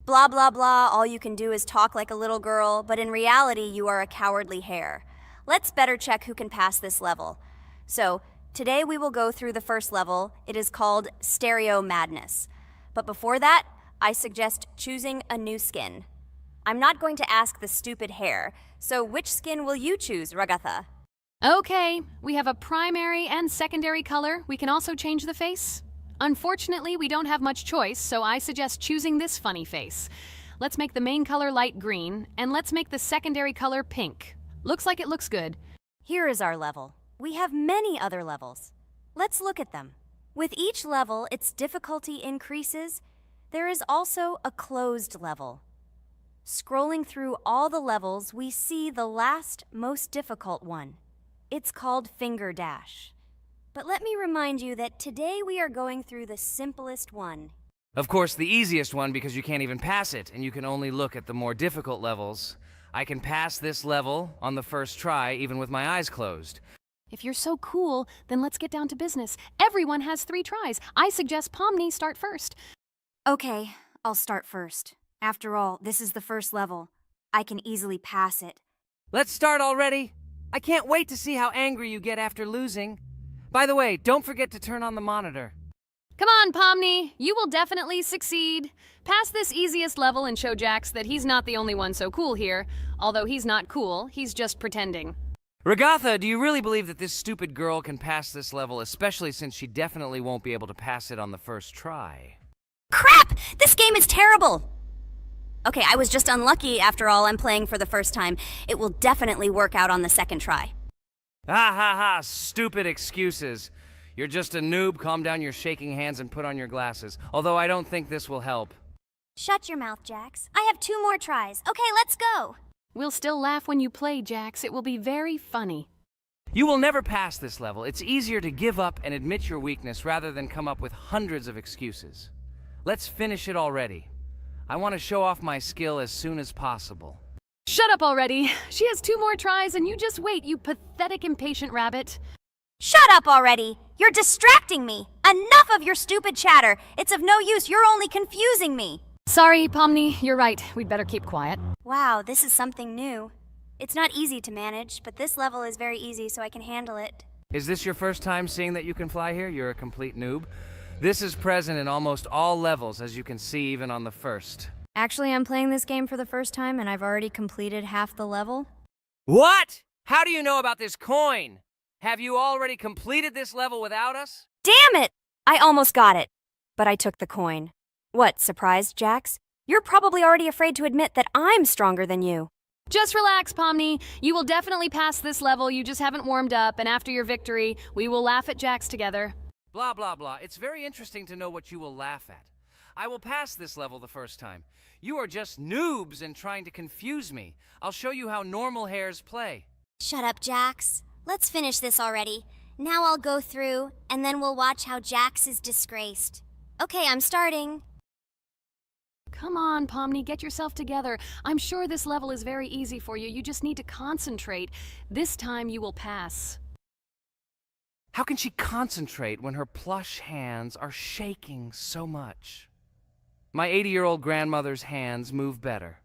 Blah, blah, blah, all you can do is talk like a little girl, but in reality, you are a cowardly hare. Let's better check who can pass this level. So, today we will go through the first level. It is called Stereo Madness. But before that, I suggest choosing a new skin. I'm not going to ask the stupid hare, so which skin will you choose, Ragatha? Okay, we have a primary and secondary color. We can also change the face. Unfortunately, we don't have much choice, so I suggest choosing this funny face. Let's make the main color light green, and let's make the secondary color pink. Looks like it looks good. Here is our level. We have many other levels. Let's look at them. With each level, its difficulty increases. There is also a closed level. Scrolling through all the levels, we see the last, most difficult one. It's called Finger Dash. But let me remind you that today we are going through the simplest one. Of course, the easiest one because you can't even pass it, and you can only look at the more difficult levels. I can pass this level on the first try, even with my eyes closed. If you're so cool, then let's get down to business. Everyone has 3 tries. I suggest Pomni start first. Okay, I'll start first. After all, this is the first level. I can easily pass it. Let's start already! I can't wait to see how angry you get after losing. By the way, don't forget to turn on the monitor. Come on, Pomni. You will definitely succeed. Pass this easiest level and show Jax that he's not the only one so cool here. Although he's not cool, he's just pretending. Ragatha, do you really believe that this stupid girl can pass this level, especially since she definitely won't be able to pass it on the first try? Crap! This game is terrible! Okay, I was just unlucky. After all, I'm playing for the first time. It will definitely work out on the second try. Ha ha ha, stupid excuses. You're just a noob, calm down your shaking hands and put on your glasses. Although I don't think this will help. Shut your mouth, Jax. I have 2 more tries. Okay, let's go! We'll still laugh when you play, Jax. It will be very funny. You will never pass this level. It's easier to give up and admit your weakness rather than come up with hundreds of excuses. Let's finish it already. I want to show off my skill as soon as possible. Shut up already. She has 2 more tries and you just wait, you pathetic impatient rabbit. Shut up already! You're distracting me! Enough of your stupid chatter! It's of no use, you're only confusing me! Sorry, Pomni, you're right. We'd better keep quiet. Wow, this is something new. It's not easy to manage, but this level is very easy, so I can handle it. Is this your first time seeing that you can fly here? You're a complete noob. This is present in almost all levels, as you can see even on the first. Actually, I'm playing this game for the first time, and I've already completed half the level. What? How do you know about this coin? Have you already completed this level without us? Damn it! I almost got it, but I took the coin. What, surprised, Jax? You're probably already afraid to admit that I'm stronger than you. Just relax, Pomni. You will definitely pass this level, you just haven't warmed up, and after your victory, we will laugh at Jax together. Blah, blah, blah. It's very interesting to know what you will laugh at. I will pass this level the first time. You are just noobs and trying to confuse me. I'll show you how normal hares play. Shut up, Jax. Let's finish this already. Now I'll go through, and then we'll watch how Jax is disgraced. Okay, I'm starting. Come on, Pomni, get yourself together. I'm sure this level is very easy for you. You just need to concentrate. This time you will pass. How can she concentrate when her plush hands are shaking so much? My 80-year-old grandmother's hands move better.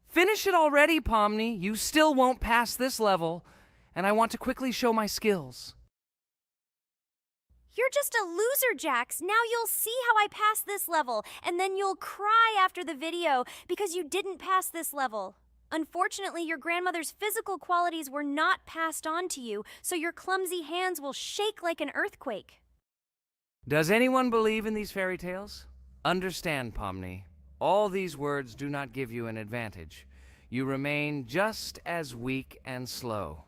Finish it already, Pomni. You still won't pass this level, and I want to quickly show my skills. You're just a loser, Jax. Now you'll see how I pass this level, and then you'll cry after the video because you didn't pass this level. Unfortunately, your grandmother's physical qualities were not passed on to you, so your clumsy hands will shake like an earthquake. Does anyone believe in these fairy tales? Understand, Pomni. All these words do not give you an advantage. You remain just as weak and slow.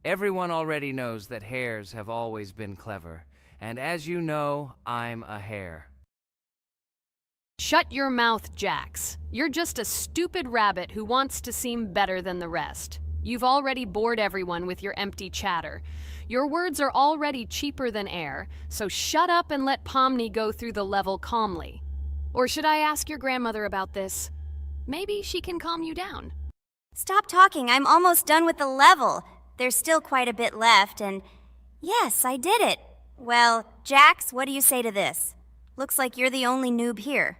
Everyone already knows that hares have always been clever. And as you know, I'm a hare. Shut your mouth, Jax. You're just a stupid rabbit who wants to seem better than the rest. You've already bored everyone with your empty chatter. Your words are already cheaper than air, so shut up and let Pomni go through the level calmly. Or should I ask your grandmother about this? Maybe she can calm you down. Stop talking. I'm almost done with the level. There's still quite a bit left, and yes, I did it. Well, Jax, what do you say to this? Looks like you're the only noob here.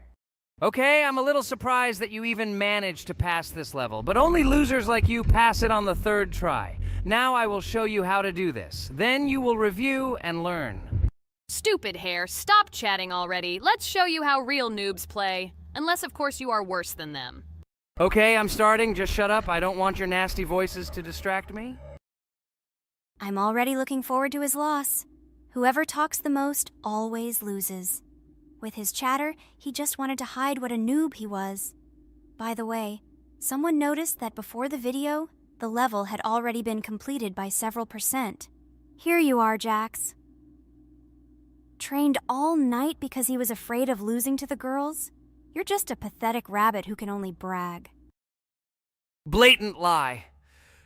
Okay, I'm a little surprised that you even managed to pass this level, but only losers like you pass it on the third try. Now I will show you how to do this. Then you will review and learn. Stupid hair, stop chatting already. Let's show you how real noobs play. Unless, of course, you are worse than them. Okay, I'm starting. Just shut up. I don't want your nasty voices to distract me. I'm already looking forward to his loss. Whoever talks the most always loses. With his chatter, he just wanted to hide what a noob he was. By the way, someone noticed that before the video, the level had already been completed by several %. Here you are, Jax. Trained all night because he was afraid of losing to the girls? You're just a pathetic rabbit who can only brag. Blatant lie.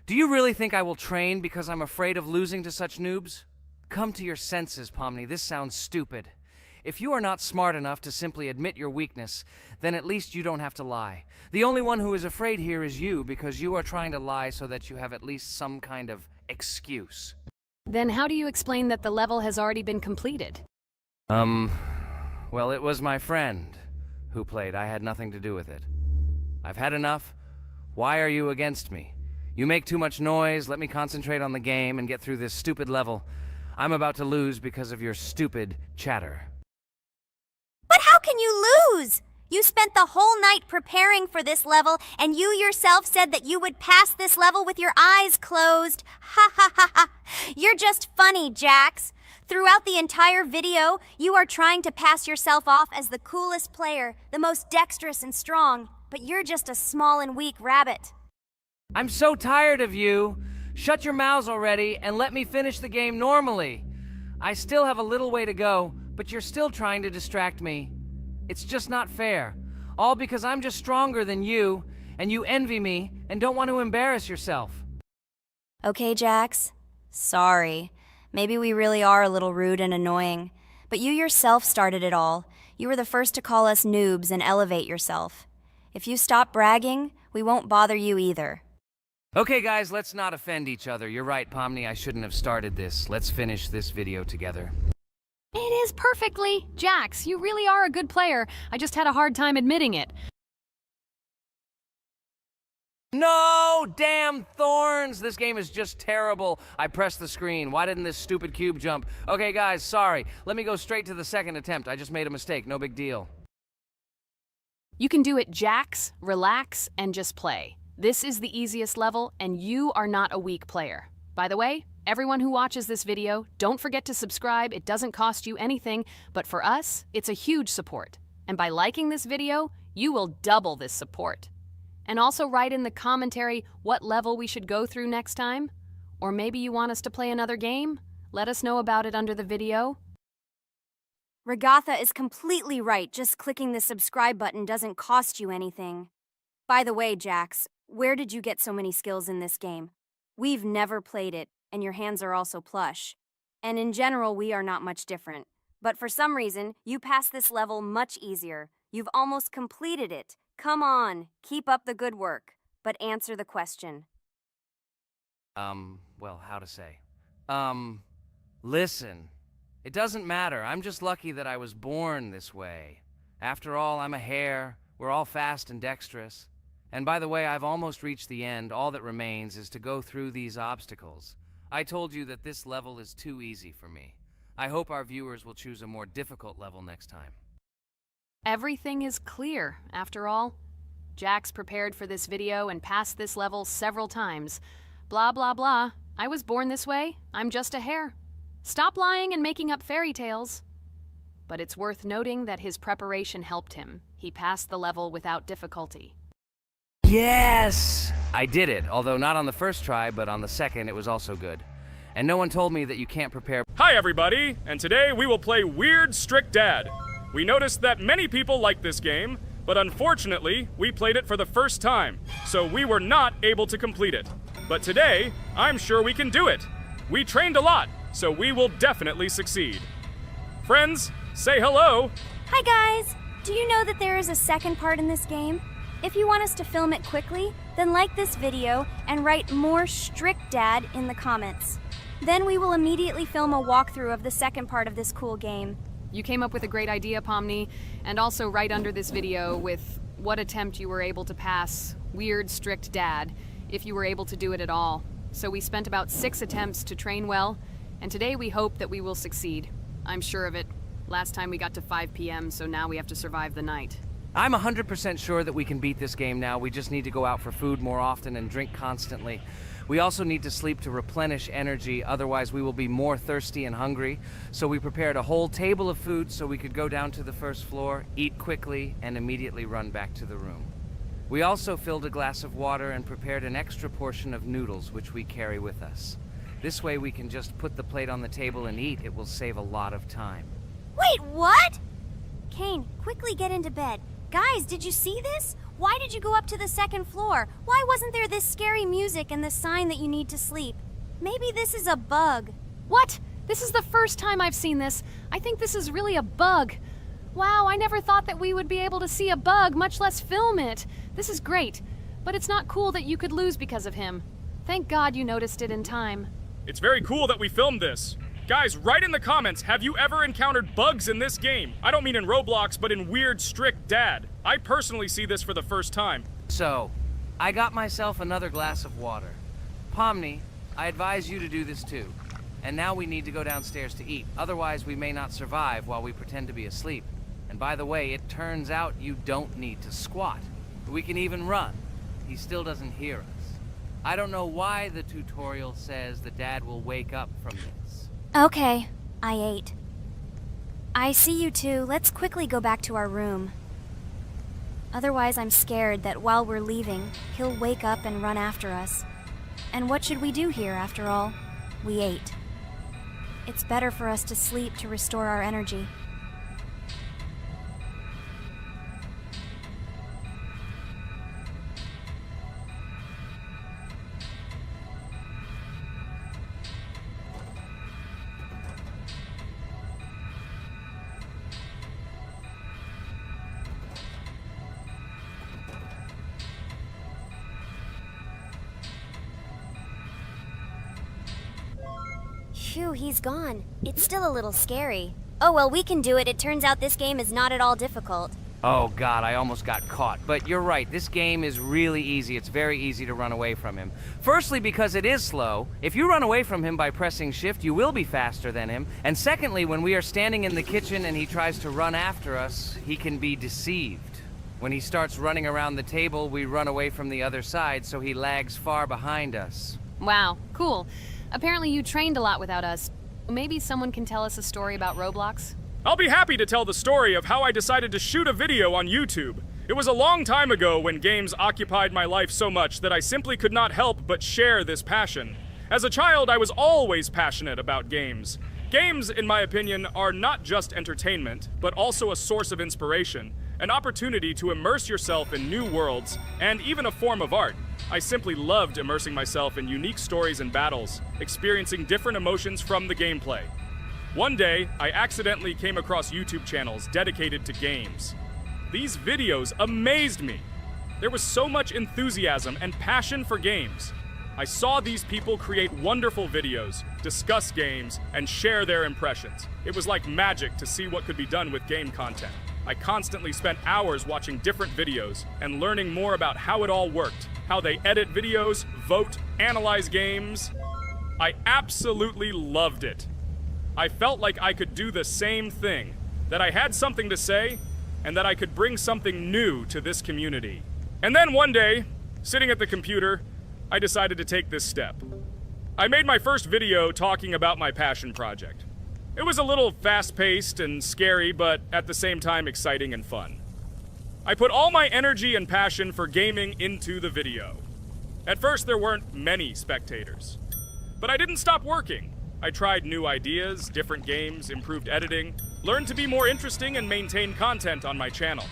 Do you really think I will train because I'm afraid of losing to such noobs? Come to your senses, Pomni. This sounds stupid. If you are not smart enough to simply admit your weakness, then at least you don't have to lie. The only one who is afraid here is you, because you are trying to lie so that you have at least some kind of excuse. Then how do you explain that the level has already been completed? Well, it was my friend who played. I had nothing to do with it. I've had enough. Why are you against me? You make too much noise. Let me concentrate on the game and get through this stupid level. I'm about to lose because of your stupid chatter. But how can you lose? You spent the whole night preparing for this level, and you yourself said that you would pass this level with your eyes closed. Ha ha ha ha. You're just funny, Jax. Throughout the entire video, you are trying to pass yourself off as the coolest player, the most dexterous and strong, but you're just a small and weak rabbit. I'm so tired of you. Shut your mouths already and let me finish the game normally. I still have a little way to go, but you're still trying to distract me. It's just not fair. All because I'm just stronger than you, and you envy me and don't want to embarrass yourself. Okay, Jax. Sorry. Maybe we really are a little rude and annoying. But you yourself started it all. You were the first to call us noobs and elevate yourself. If you stop bragging, we won't bother you either. Okay, guys, let's not offend each other. You're right, Pomni, I shouldn't have started this. Let's finish this video together. It is perfectly. Jax, you really are a good player. I just had a hard time admitting it. No! Damn thorns! This game is just terrible. I pressed the screen. Why didn't this stupid cube jump? Okay, guys, sorry. Let me go straight to the second attempt. I just made a mistake. No big deal. You can do it, Jax, relax, and just play. This is the easiest level, and you are not a weak player. By the way, everyone who watches this video, don't forget to subscribe. It doesn't cost you anything, but for us, it's a huge support. And by liking this video, you will double this support. And also write in the commentary what level we should go through next time. Or maybe you want us to play another game? Let us know about it under the video. Regatha is completely right. Just clicking the subscribe button doesn't cost you anything. By the way, Jax, where did you get so many skills in this game? We've never played it, and your hands are also plush. And in general, we are not much different. But for some reason, you passed this level much easier. You've almost completed it. Come on, keep up the good work, but answer the question. Well, how to say? Listen. It doesn't matter. I'm just lucky that I was born this way. After all, I'm a hare. We're all fast and dexterous. And by the way, I've almost reached the end. All that remains is to go through these obstacles. I told you that this level is too easy for me. I hope our viewers will choose a more difficult level next time. Everything is clear, after all. Jax prepared for this video and passed this level several times. Blah, blah, blah. I was born this way. I'm just a hare. Stop lying and making up fairy tales. But it's worth noting that his preparation helped him. He passed the level without difficulty. Yes! I did it, although not on the first try, but on the second it was also good. And no one told me that you can't prepare. Hi everybody, and today we will play Weird Strict Dad. We noticed that many people like this game, but unfortunately, we played it for the first time, so we were not able to complete it. But today, I'm sure we can do it. We trained a lot, so we will definitely succeed. Friends, say hello. Hi guys! Do you know that there is a second part in this game? If you want us to film it quickly, then like this video and write more Strict Dad in the comments. Then we will immediately film a walkthrough of the second part of this cool game. You came up with a great idea, Pomni, and also right under this video with what attempt you were able to pass Weird Strict Dad, if you were able to do it at all. So we spent about 6 attempts to train well, and today we hope that we will succeed. I'm sure of it. Last time we got to 5 p.m., so now we have to survive the night. I'm 100% sure that we can beat this game now. We just need to go out for food more often and drink constantly. We also need to sleep to replenish energy, otherwise we will be more thirsty and hungry. So we prepared a whole table of food so we could go down to the first floor, eat quickly, and immediately run back to the room. We also filled a glass of water and prepared an extra portion of noodles, which we carry with us. This way we can just put the plate on the table and eat. It will save a lot of time. Wait, what? Kane, quickly get into bed. Guys, did you see this? Why did you go up to the 2nd floor? Why wasn't there this scary music and the sign that you need to sleep? Maybe this is a bug. What? This is the first time I've seen this. I think this is really a bug. Wow, I never thought that we would be able to see a bug, much less film it. This is great, but it's not cool that you could lose because of him. Thank God you noticed it in time. It's very cool that we filmed this. Guys, write in the comments, have you ever encountered bugs in this game? I don't mean in Roblox, but in Weird Strict Dad. I personally see this for the first time. So, I got myself another glass of water. Pomni, I advise you to do this too. And now we need to go downstairs to eat. Otherwise, we may not survive while we pretend to be asleep. And by the way, it turns out you don't need to squat. We can even run. He still doesn't hear us. I don't know why the tutorial says the dad will wake up from this. Okay, I ate. I see you two. Let's quickly go back to our room. Otherwise, I'm scared that while we're leaving, he'll wake up and run after us. And what should we do here, after all? We ate. It's better for us to sleep to restore our energy. Phew, he's gone. It's still a little scary. Oh well, we can do it. It turns out this game is not at all difficult. Oh god, I almost got caught. But you're right, this game is really easy. It's very easy to run away from him. Firstly, because it is slow. If you run away from him by pressing shift, you will be faster than him. And secondly, when we are standing in the kitchen and he tries to run after us, he can be deceived. When he starts running around the table, we run away from the other side, so he lags far behind us. Wow, cool. Apparently you trained a lot without us. Maybe someone can tell us a story about Roblox? I'll be happy to tell the story of how I decided to shoot a video on YouTube. It was a long time ago when games occupied my life so much that I simply could not help but share this passion. As a child, I was always passionate about games. Games, in my opinion, are not just entertainment, but also a source of inspiration, an opportunity to immerse yourself in new worlds, and even a form of art. I simply loved immersing myself in unique stories and battles, experiencing different emotions from the gameplay. One day, I accidentally came across YouTube channels dedicated to games. These videos amazed me. There was so much enthusiasm and passion for games. I saw these people create wonderful videos, discuss games, and share their impressions. It was like magic to see what could be done with game content. I constantly spent hours watching different videos and learning more about how it all worked, how they edit videos, vote, analyze games. I absolutely loved it. I felt like I could do the same thing, that I had something to say, and that I could bring something new to this community. And then one day, sitting at the computer, I decided to take this step. I made my first video talking about my passion project. It was a little fast-paced and scary, but at the same time exciting and fun. I put all my energy and passion for gaming into the video. At first, there weren't many spectators. But I didn't stop working. I tried new ideas, different games, improved editing, learned to be more interesting, and maintain content on my channel.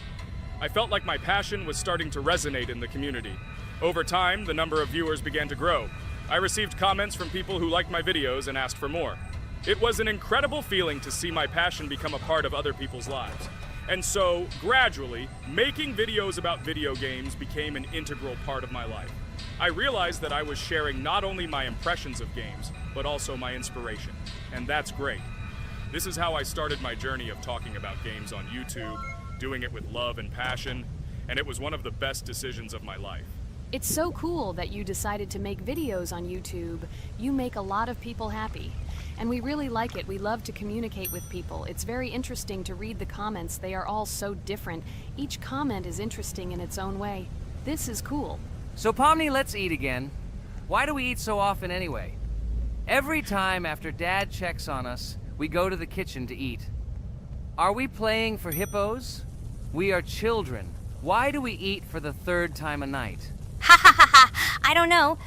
I felt like my passion was starting to resonate in the community. Over time, the number of viewers began to grow. I received comments from people who liked my videos and asked for more. It was an incredible feeling to see my passion become a part of other people's lives. And so, gradually, making videos about video games became an integral part of my life. I realized that I was sharing not only my impressions of games, but also my inspiration. And that's great. This is how I started my journey of talking about games on YouTube, doing it with love and passion, and it was one of the best decisions of my life. It's so cool that you decided to make videos on YouTube. You make a lot of people happy. And we really like it. We love to communicate with people. It's very interesting to read the comments. They are all so different. Each comment is interesting in its own way. This is cool. So Pomni, let's eat again. Why do we eat so often anyway? Every time after Dad checks on us, we go to the kitchen to eat. Are we playing for hippos? We are children. Why do we eat for the third time a night? Ha ha ha ha! I don't know.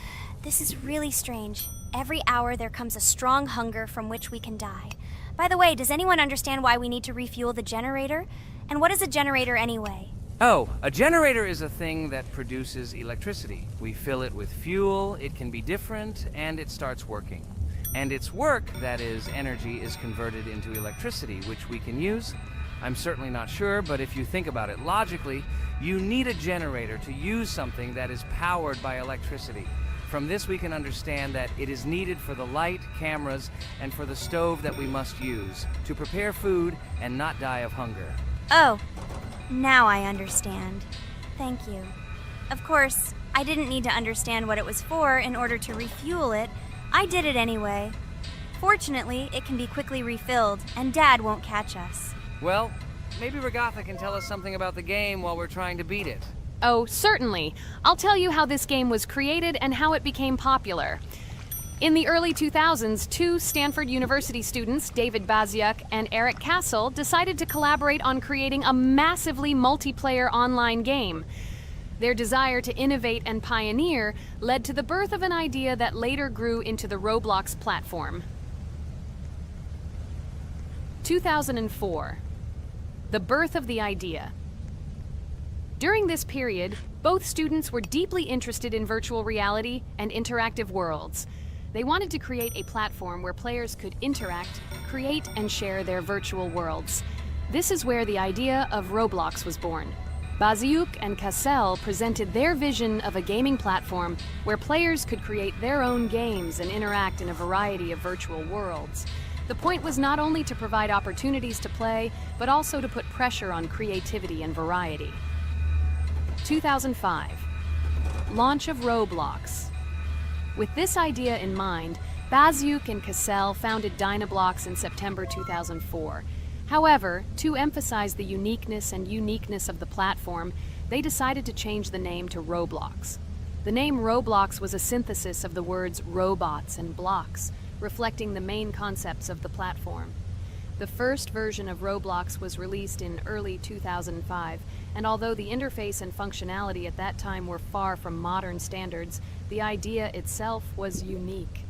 This is really strange. Every hour there comes a strong hunger from which we can die. By the way, does anyone understand why we need to refuel the generator? And what is a generator anyway? Oh, a generator is a thing that produces electricity. We fill it with fuel, it can be different, and it starts working. And its work, that is, energy, is converted into electricity, which we can use. I'm certainly not sure, but if you think about it logically, you need a generator to use something that is powered by electricity. From this we can understand that it is needed for the light, cameras, and for the stove that we must use, to prepare food and not die of hunger. Oh, now I understand. Thank you. Of course, I didn't need to understand what it was for in order to refuel it. I did it anyway. Fortunately, it can be quickly refilled, and Dad won't catch us. Well, maybe Regatha can tell us something about the game while we're trying to beat it. Oh, certainly. I'll tell you how this game was created and how it became popular. In the early 2000s, two Stanford University students, David Baziuk and Eric Castle, decided to collaborate on creating a massively multiplayer online game. Their desire to innovate and pioneer led to the birth of an idea that later grew into the Roblox platform. 2004. The birth of the idea. During this period, both students were deeply interested in virtual reality and interactive worlds. They wanted to create a platform where players could interact, create, and share their virtual worlds. This is where the idea of Roblox was born. Baziuk and Cassell presented their vision of a gaming platform where players could create their own games and interact in a variety of virtual worlds. The point was not only to provide opportunities to play, but also to put pressure on creativity and variety. 2005. Launch of Roblox. With this idea in mind, Baziuk and Cassell founded Dynablocks in September 2004. However, to emphasize the uniqueness of the platform, they decided to change the name to Roblox. The name Roblox was a synthesis of the words robots and blocks, reflecting the main concepts of the platform. The first version of Roblox was released in early 2005, and although the interface and functionality at that time were far from modern standards, the idea itself was unique.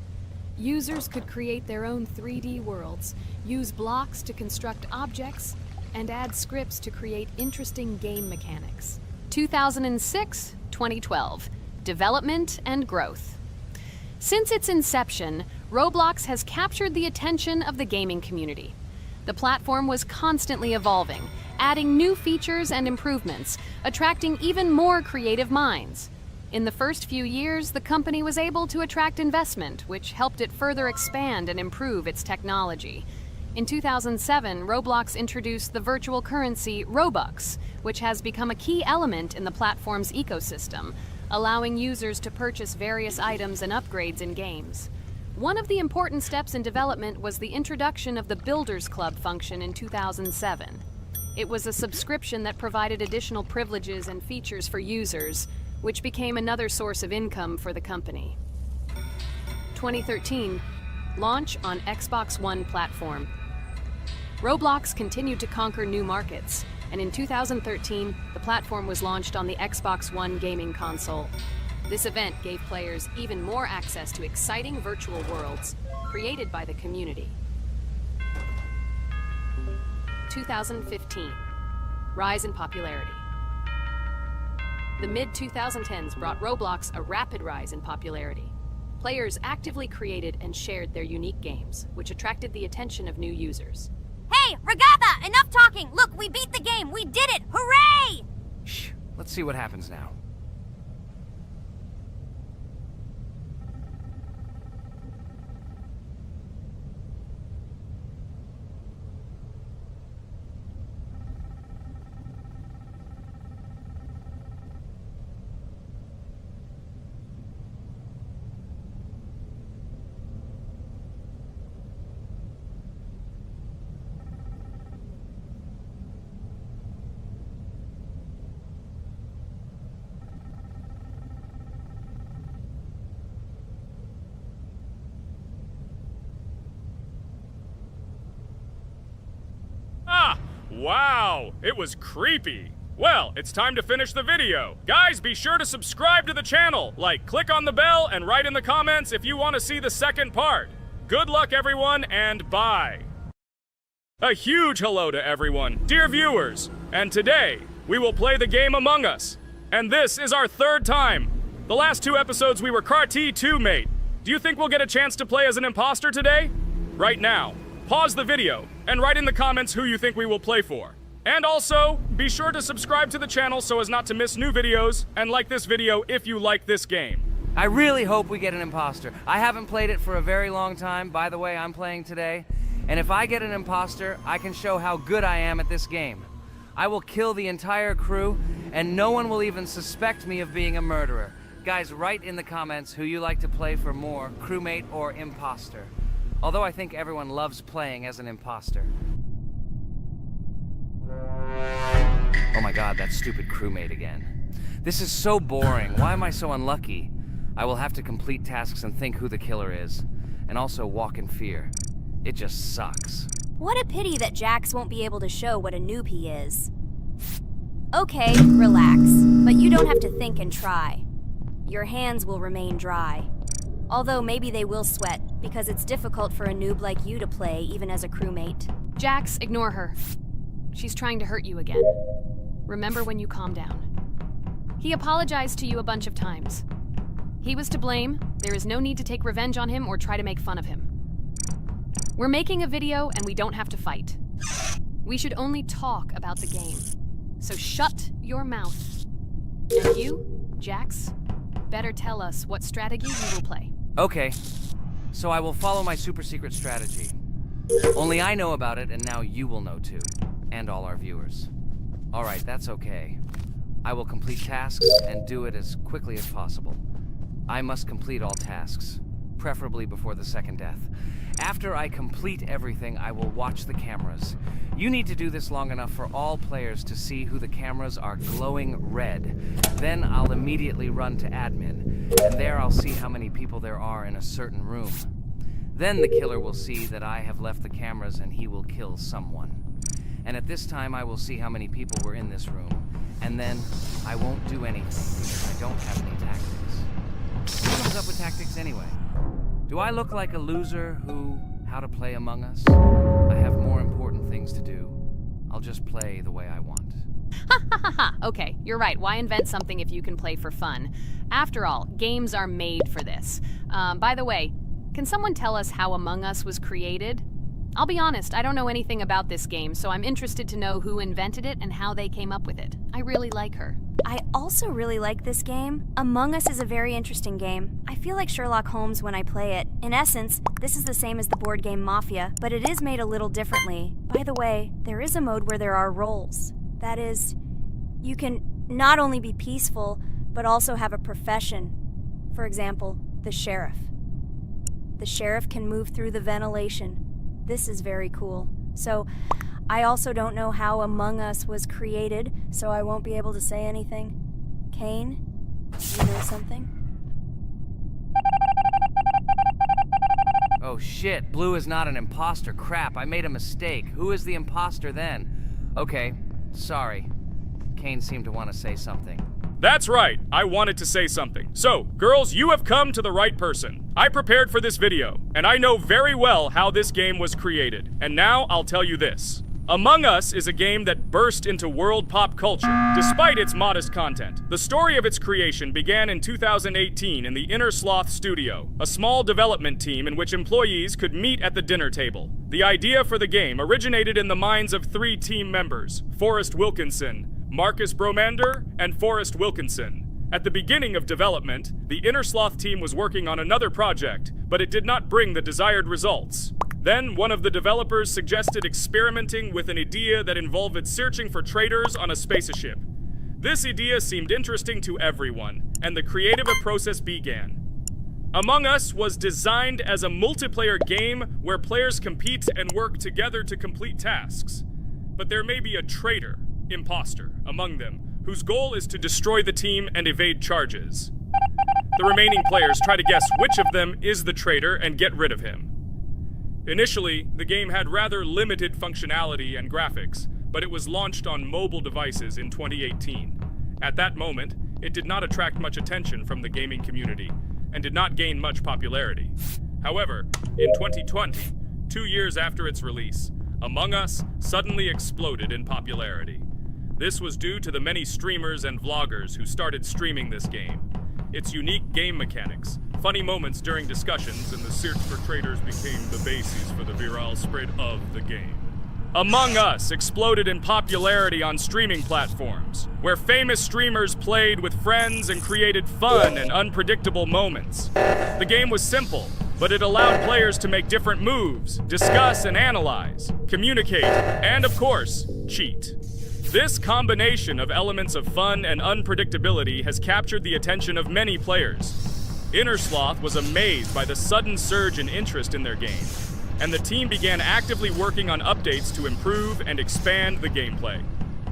Users could create their own 3D worlds, use blocks to construct objects, and add scripts to create interesting game mechanics. 2006-2012. Development and growth. Since its inception, Roblox has captured the attention of the gaming community. The platform was constantly evolving, adding new features and improvements, attracting even more creative minds. In the first few years, the company was able to attract investment, which helped it further expand and improve its technology. In 2007, Roblox introduced the virtual currency Robux, which has become a key element in the platform's ecosystem, allowing users to purchase various items and upgrades in games. One of the important steps in development was the introduction of the Builders Club function in 2007. It was a subscription that provided additional privileges and features for users, which became another source of income for the company. 2013, launch on Xbox One platform. Roblox continued to conquer new markets, and in 2013, the platform was launched on the Xbox One gaming console. This event gave players even more access to exciting virtual worlds created by the community. 2015, rise in popularity. The mid-2010s brought Roblox a rapid rise in popularity. Players actively created and shared their unique games, which attracted the attention of new users. Hey, Regatha! Enough talking! Look, we beat the game! We did it! Hooray! Shh, let's see what happens now. Wow, it was creepy. Well, it's time to finish the video. Guys, be sure to subscribe to the channel. Click on the bell and write in the comments if you want to see the second part. Good luck, everyone, and bye. A huge hello to everyone, dear viewers. And today, we will play the game Among Us. And this is our third time. The last 2 episodes we were CAR-T 2 mate. Do you think we'll get a chance to play as an imposter today? Right now, pause the video and write in the comments who you think we will play for. And also, be sure to subscribe to the channel so as not to miss new videos, and like this video if you like this game. I really hope we get an imposter. I haven't played it for a very long time. By the way, I'm playing today. And if I get an imposter, I can show how good I am at this game. I will kill the entire crew, and no one will even suspect me of being a murderer. Guys, write in the comments who you like to play for more, crewmate or imposter. Although I think everyone loves playing as an imposter. Oh my god, that stupid crewmate again. This is so boring. Why am I so unlucky? I will have to complete tasks and think who the killer is. And also walk in fear. It just sucks. What a pity that Jax won't be able to show what a noob he is. Okay, relax. But you don't have to think and try. Your hands will remain dry. Although maybe they will sweat, because it's difficult for a noob like you to play, even as a crewmate. Jax, ignore her. She's trying to hurt you again. Remember when you calm down. He apologized to you a bunch of times. He was to blame. There is no need to take revenge on him or try to make fun of him. We're making a video and we don't have to fight. We should only talk about the game. So shut your mouth. And you, Jax, better tell us what strategy you will play. Okay, so I will follow my super secret strategy. Only I know about it, and now you will know too. And all our viewers. Alright, that's okay. I will complete tasks and do it as quickly as possible. I must complete all tasks, preferably before the second death. After I complete everything, I will watch the cameras. You need to do this long enough for all players to see who the cameras are glowing red. Then I'll immediately run to admin, and there I'll see how many people there are in a certain room. Then the killer will see that I have left the cameras and he will kill someone. And at this time I will see how many people were in this room. And then I won't do anything because I don't have any tactics. Who comes up with tactics anyway? Do I look like a loser how to play Among Us? I have more important things to do. I'll just play the way I want. Ha ha ha ha! Okay, you're right. Why invent something if you can play for fun? After all, games are made for this. By the way, can someone tell us how Among Us was created? I'll be honest, I don't know anything about this game, so I'm interested to know who invented it and how they came up with it. I really like her. I also really like this game. Among Us is a very interesting game. I feel like Sherlock Holmes when I play it. In essence, this is the same as the board game Mafia, but it is made a little differently. By the way, there is a mode where there are roles. That is, you can not only be peaceful, but also have a profession. For example, the sheriff. The sheriff can move through the ventilation. This is very cool. So, I also don't know how Among Us was created, so I won't be able to say anything. Kane, you know something? Oh shit, Blue is not an imposter. Crap, I made a mistake. Who is the imposter then? Okay, sorry. Kane seemed to want to say something. That's right, I wanted to say something. So, girls, you have come to the right person. I prepared for this video, and I know very well how this game was created. And now I'll tell you this. Among Us is a game that burst into world pop culture, despite its modest content. The story of its creation began in 2018 in the Inner Sloth Studio, a small development team in which employees could meet at the dinner table. The idea for the game originated in the minds of 3 team members, Forrest Wilkinson, Marcus Bromander, and Forrest Wilkinson. At the beginning of development, the Inner Sloth team was working on another project, but it did not bring the desired results. Then, one of the developers suggested experimenting with an idea that involved searching for traitors on a spaceship. This idea seemed interesting to everyone, and the creative process began. Among Us was designed as a multiplayer game where players compete and work together to complete tasks. But there may be a traitor, imposter, among them, whose goal is to destroy the team and evade charges. The remaining players try to guess which of them is the traitor and get rid of him. Initially, the game had rather limited functionality and graphics, but it was launched on mobile devices in 2018. At that moment, it did not attract much attention from the gaming community and did not gain much popularity. However, in 2020, 2 years after its release, Among Us suddenly exploded in popularity. This was due to the many streamers and vloggers who started streaming this game. Its unique game mechanics, funny moments during discussions, and the search for traders became the basis for the viral spread of the game. Among Us exploded in popularity on streaming platforms, where famous streamers played with friends and created fun and unpredictable moments. The game was simple, but it allowed players to make different moves, discuss and analyze, communicate, and of course, cheat. This combination of elements of fun and unpredictability has captured the attention of many players. Innersloth was amazed by the sudden surge in interest in their game, and the team began actively working on updates to improve and expand the gameplay.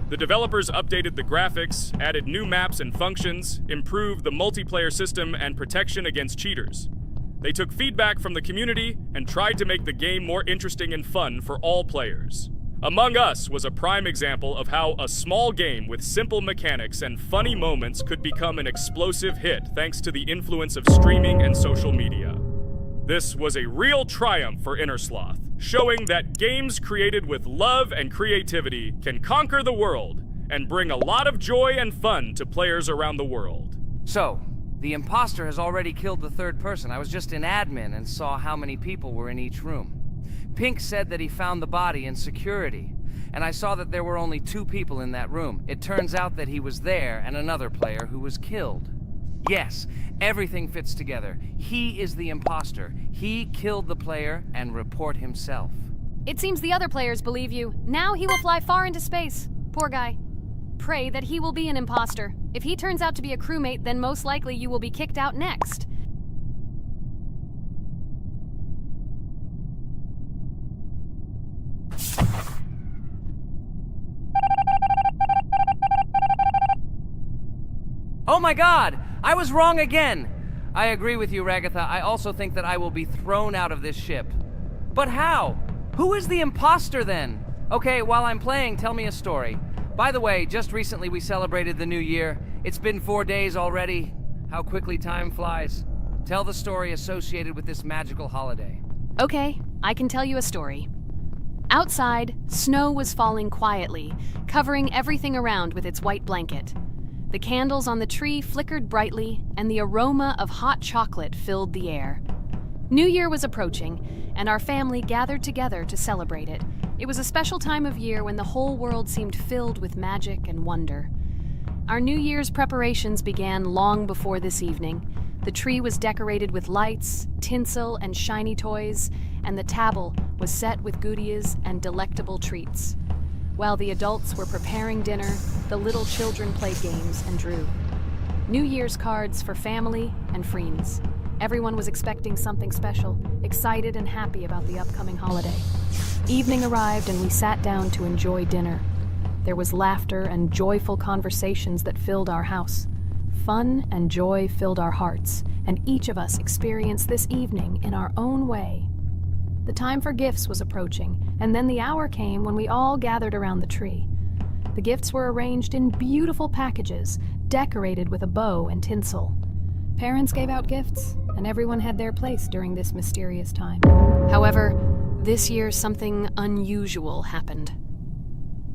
The developers updated the graphics, added new maps and functions, improved the multiplayer system and protection against cheaters. They took feedback from the community and tried to make the game more interesting and fun for all players. Among Us was a prime example of how a small game with simple mechanics and funny moments could become an explosive hit thanks to the influence of streaming and social media. This was a real triumph for Innersloth, showing that games created with love and creativity can conquer the world and bring a lot of joy and fun to players around the world. So, the imposter has already killed the third person. I was just in admin and saw how many people were in each room. Pink said that he found the body in security, and I saw that there were only 2 people in that room. It turns out that he was there and another player who was killed. Yes, everything fits together. He is the imposter. He killed the player and report himself. It seems the other players believe you. Now he will fly far into space. Poor guy. Pray that he will be an imposter. If he turns out to be a crewmate, then most likely you will be kicked out next. Oh my god! I was wrong again! I agree with you, Ragatha. I also think that I will be thrown out of this ship. But how? Who is the imposter then? Okay, while I'm playing, tell me a story. By the way, just recently we celebrated the new year. It's been 4 days already. How quickly time flies. Tell the story associated with this magical holiday. Okay, I can tell you a story. Outside, snow was falling quietly, covering everything around with its white blanket. The candles on the tree flickered brightly, and the aroma of hot chocolate filled the air. New Year was approaching, and our family gathered together to celebrate it. It was a special time of year when the whole world seemed filled with magic and wonder. Our New Year's preparations began long before this evening. The tree was decorated with lights, tinsel, and shiny toys, and the table was set with goodies and delectable treats. While the adults were preparing dinner, the little children played games and drew. New Year's cards for family and friends. Everyone was expecting something special, excited and happy about the upcoming holiday. Evening arrived and we sat down to enjoy dinner. There was laughter and joyful conversations that filled our house. Fun and joy filled our hearts, and each of us experienced this evening in our own way. The time for gifts was approaching, and then the hour came when we all gathered around the tree. The gifts were arranged in beautiful packages, decorated with a bow and tinsel. Parents gave out gifts, and everyone had their place during this mysterious time. However, this year something unusual happened.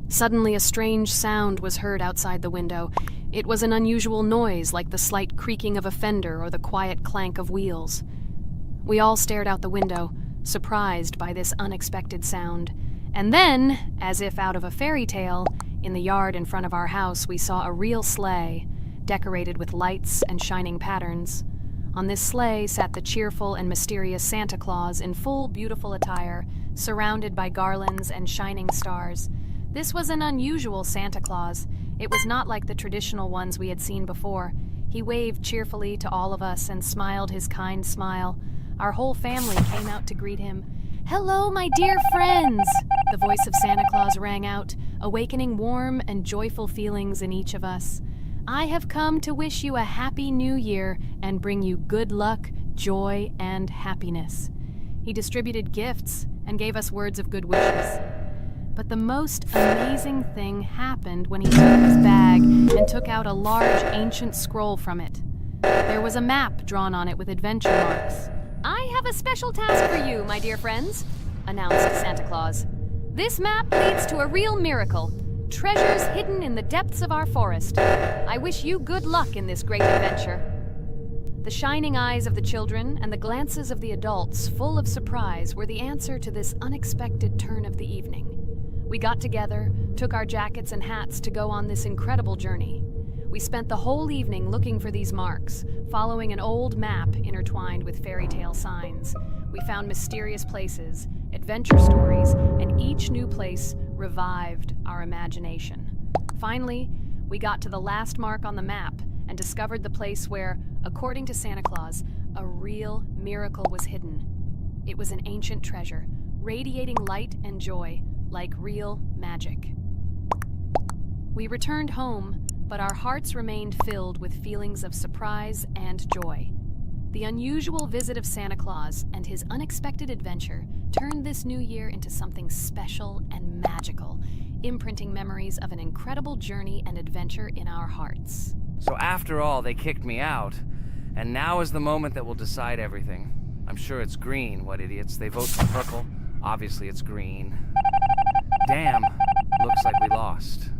Suddenly a strange sound was heard outside the window. It was an unusual noise, like the slight creaking of a fender or the quiet clank of wheels. We all stared out the window, surprised by this unexpected sound. And then, as if out of a fairy tale, in the yard in front of our house we saw a real sleigh, decorated with lights and shining patterns. On this sleigh sat the cheerful and mysterious Santa Claus in full beautiful attire, surrounded by garlands and shining stars. This was an unusual Santa Claus. It was not like the traditional ones we had seen before. He waved cheerfully to all of us and smiled his kind smile. Our whole family came out to greet him. "Hello, my dear friends!" The voice of Santa Claus rang out, awakening warm and joyful feelings in each of us. "I have come to wish you a happy new year and bring you good luck, joy, and happiness." He distributed gifts and gave us words of good wishes. But the most amazing thing happened when he took his bag and took out a large ancient scroll from it. There was a map drawn on it with adventure marks. "I have a special task for you, my dear friends," announced Santa Claus. "This map leads to a real miracle. Treasures hidden in the depths of our forest. I wish you good luck in this great adventure." The shining eyes of the children and the glances of the adults, full of surprise, were the answer to this unexpected turn of the evening. We got together, took our jackets and hats to go on this incredible journey. We spent the whole evening looking for these marks, following an old map intertwined with fairy tale signs. We found mysterious places, adventure stories, and each new place revived our imagination. Finally, we got to the last mark on the map and discovered the place where, according to Santa Claus, a real miracle was hidden. It was an ancient treasure, radiating light and joy, like real magic. We returned home, but our hearts remained filled with feelings of surprise and joy. The unusual visit of Santa Claus and his unexpected adventure turned this new year into something special and magical, imprinting memories of an incredible journey and adventure in our hearts. So after all, they kicked me out, and now is the moment that will decide everything. I'm sure it's green, what idiots. They vote for purple. Obviously it's green. Damn, looks like we lost.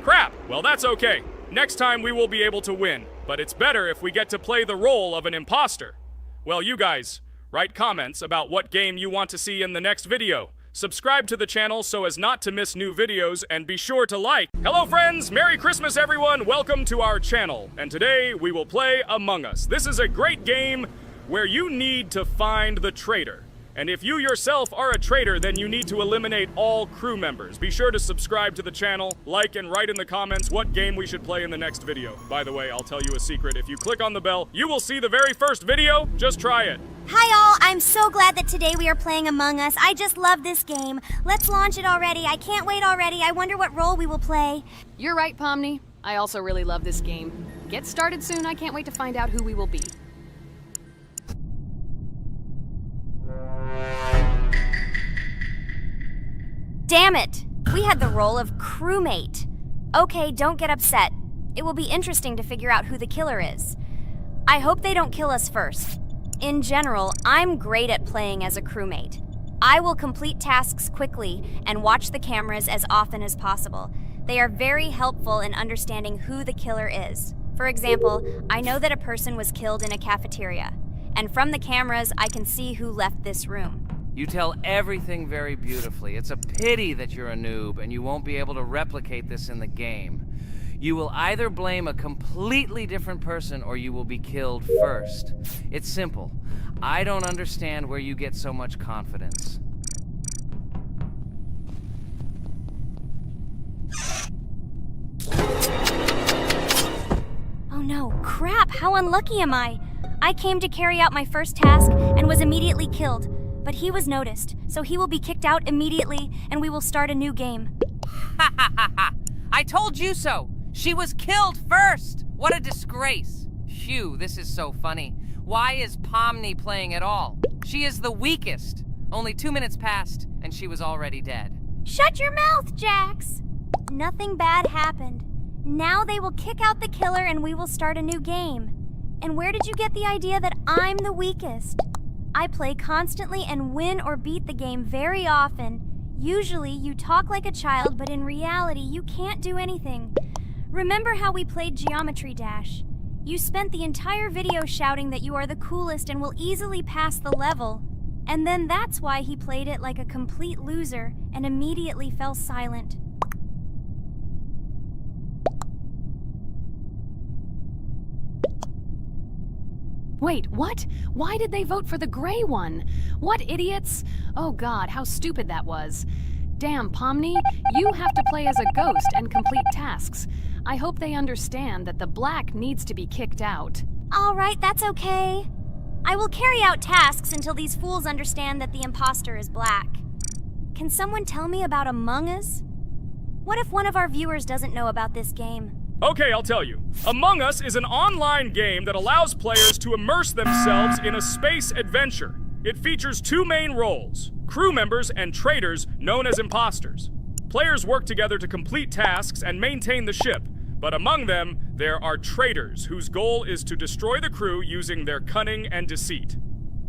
Crap! Well, that's okay. Next time we will be able to win, but it's better if we get to play the role of an imposter. Well, you guys, write comments about what game you want to see in the next video. Subscribe to the channel so as not to miss new videos, and be sure to like. Hello friends, Merry Christmas everyone, welcome to our channel. And today we will play Among Us. This is a great game where you need to find the traitor. And if you yourself are a traitor, then you need to eliminate all crew members. Be sure to subscribe to the channel, like, and write in the comments what game we should play in the next video. By the way, I'll tell you a secret. If you click on the bell, you will see the very first video. Just try it. Hi all, I'm so glad that today we are playing Among Us. I just love this game. Let's launch it already. I can't wait already. I wonder what role we will play. You're right, Pomni. I also really love this game. Get started soon. I can't wait to find out who we will be. Damn it! We had the role of crewmate. Okay, don't get upset. It will be interesting to figure out who the killer is. I hope they don't kill us first. In general, I'm great at playing as a crewmate. I will complete tasks quickly and watch the cameras as often as possible. They are very helpful in understanding who the killer is. For example, I know that a person was killed in a cafeteria, and from the cameras, I can see who left this room. You tell everything very beautifully. It's a pity that you're a noob and you won't be able to replicate this in the game. You will either blame a completely different person or you will be killed first. It's simple. I don't understand where you get so much confidence. Oh no, crap, how unlucky am I? I came to carry out my first task and was immediately killed. But he was noticed, so he will be kicked out immediately, and we will start a new game. Ha ha ha ha! I told you so! She was killed first! What a disgrace! Phew, this is so funny. Why is Pomni playing at all? She is the weakest. Only 2 minutes passed, and she was already dead. Shut your mouth, Jax! Nothing bad happened. Now they will kick out the killer, and we will start a new game. And where did you get the idea that I'm the weakest? I play constantly and win or beat the game very often. Usually, you talk like a child, but in reality, you can't do anything. Remember how we played Geometry Dash? You spent the entire video shouting that you are the coolest and will easily pass the level. And then that's why he played it like a complete loser and immediately fell silent. Wait, what? Why did they vote for the gray one? What idiots? Oh god, how stupid that was. Damn, Pomni, you have to play as a ghost and complete tasks. I hope they understand that the black needs to be kicked out. All right, that's okay. I will carry out tasks until these fools understand that the imposter is black. Can someone tell me about Among Us? What if one of our viewers doesn't know about this game? Okay, I'll tell you. Among Us is an online game that allows players to immerse themselves in a space adventure. It features two main roles, crew members and traitors known as imposters. Players work together to complete tasks and maintain the ship, but among them, there are traitors whose goal is to destroy the crew using their cunning and deceit.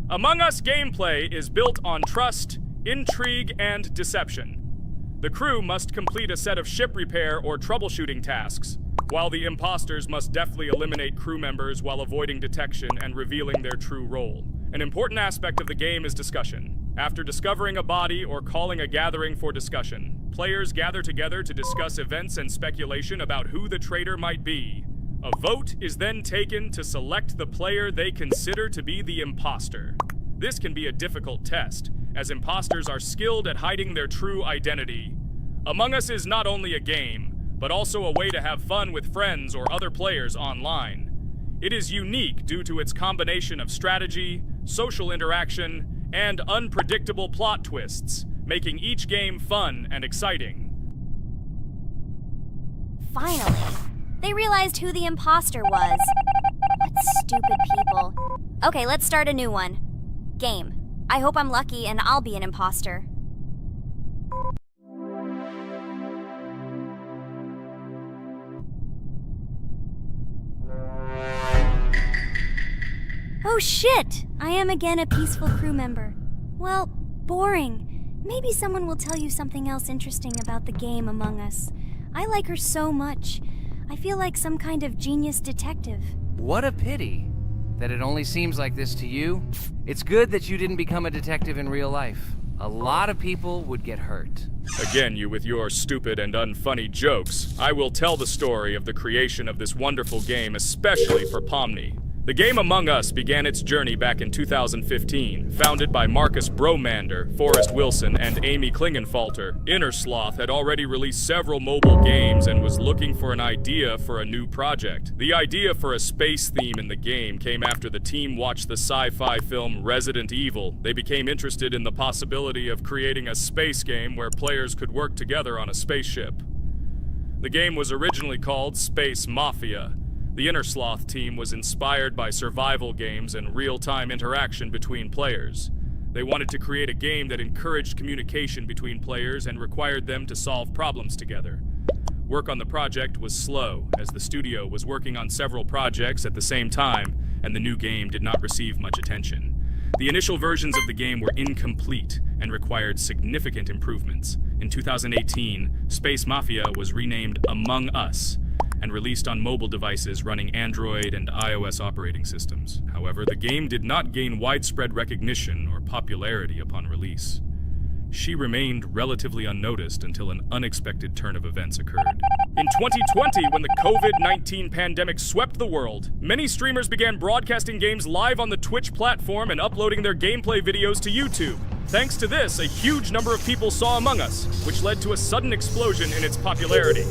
Among Us gameplay is built on trust, intrigue, and deception. The crew must complete a set of ship repair or troubleshooting tasks, while the imposters must deftly eliminate crew members while avoiding detection and revealing their true role. An important aspect of the game is discussion. After discovering a body or calling a gathering for discussion, players gather together to discuss events and speculation about who the traitor might be. A vote is then taken to select the player they consider to be the imposter. This can be a difficult test, as imposters are skilled at hiding their true identity. Among Us is not only a game, but also a way to have fun with friends or other players online. It is unique due to its combination of strategy, social interaction, and unpredictable plot twists, making each game fun and exciting. Finally, they realized who the imposter was. What stupid people. Okay, let's start a new one. Game. I hope I'm lucky and I'll be an imposter. Oh shit! I am again a peaceful crew member. Well, boring. Maybe someone will tell you something else interesting about the game Among Us. I like her so much. I feel like some kind of genius detective. What a pity that it only seems like this to you. It's good that you didn't become a detective in real life. A lot of people would get hurt. Again, you with your stupid and unfunny jokes. I will tell the story of the creation of this wonderful game, especially for Pomni. The game Among Us began its journey back in 2015. Founded by Marcus Bromander, Forrest Wilson, and Amy Klingenfalter, Innersloth had already released several mobile games and was looking for an idea for a new project. The idea for a space theme in the game came after the team watched the sci-fi film Resident Evil. They became interested in the possibility of creating a space game where players could work together on a spaceship. The game was originally called Space Mafia. The Innersloth team was inspired by survival games and real-time interaction between players. They wanted to create a game that encouraged communication between players and required them to solve problems together. Work on the project was slow, as the studio was working on several projects at the same time, and the new game did not receive much attention. The initial versions of the game were incomplete and required significant improvements. In 2018, Space Mafia was renamed Among Us, and released on mobile devices running Android and iOS operating systems. However, the game did not gain widespread recognition or popularity upon release. She remained relatively unnoticed until an unexpected turn of events occurred. In 2020, when the COVID-19 pandemic swept the world, many streamers began broadcasting games live on the Twitch platform and uploading their gameplay videos to YouTube. Thanks to this, a huge number of people saw Among Us, which led to a sudden explosion in its popularity.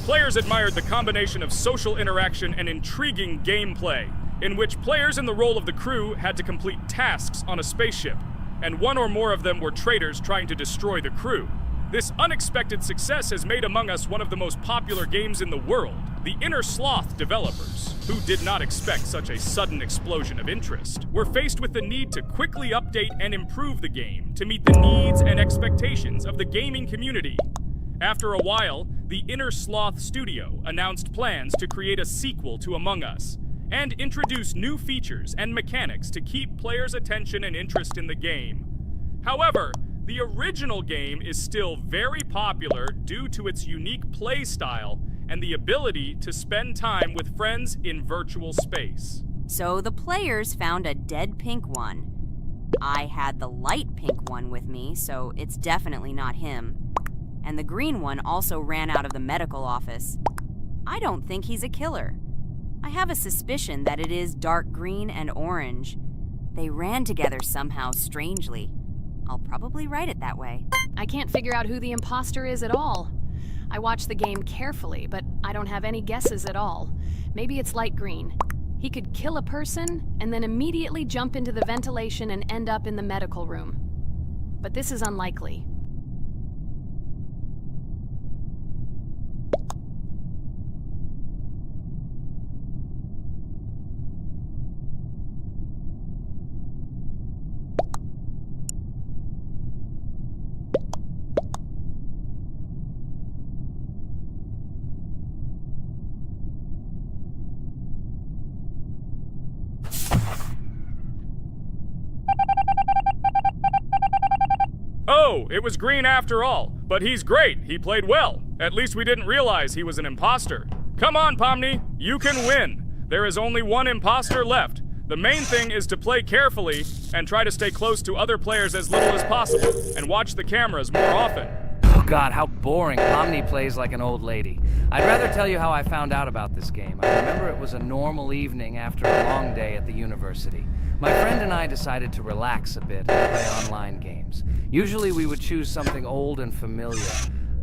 Players admired the combination of social interaction and intriguing gameplay, in which players in the role of the crew had to complete tasks on a spaceship, and one or more of them were traitors trying to destroy the crew. This unexpected success has made Among Us one of the most popular games in the world. The Innersloth developers, who did not expect such a sudden explosion of interest, were faced with the need to quickly update and improve the game to meet the needs and expectations of the gaming community. After a while, the Innersloth studio announced plans to create a sequel to Among Us and introduce new features and mechanics to keep players' attention and interest in the game. However, the original game is still very popular due to its unique play style and the ability to spend time with friends in virtual space. So the players found a dead pink one. I had the light pink one with me, so it's definitely not him. And the green one also ran out of the medical office. I don't think he's a killer. I have a suspicion that it is dark green and orange. They ran together somehow strangely. I'll probably write it that way. I can't figure out who the imposter is at all. I watched the game carefully, but I don't have any guesses at all. Maybe it's light green. He could kill a person and then immediately jump into the ventilation and end up in the medical room. But this is unlikely. Oh, it was green after all. But he's great. He played well. At least we didn't realize he was an imposter. Come on, Pomni. You can win. There is only one imposter left. The main thing is to play carefully and try to stay close to other players as little as possible and watch the cameras more often. Oh God, how boring. Pomni plays like an old lady. I'd rather tell you how I found out about this game. I remember it was a normal evening after a long day at the university. My friend and I decided to relax a bit and play online games. Usually we would choose something old and familiar.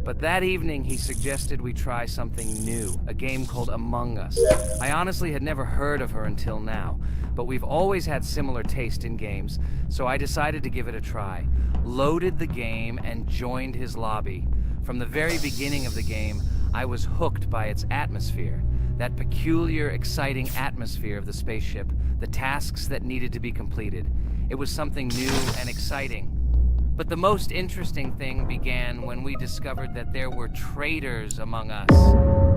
But that evening, he suggested we try something new, a game called Among Us. I honestly had never heard of her until now, but we've always had similar taste in games, so I decided to give it a try. Loaded the game and joined his lobby. From the very beginning of the game, I was hooked by its atmosphere. That peculiar, exciting atmosphere of the spaceship, the tasks that needed to be completed. It was something new and exciting. But the most interesting thing began when we discovered that there were traitors among us.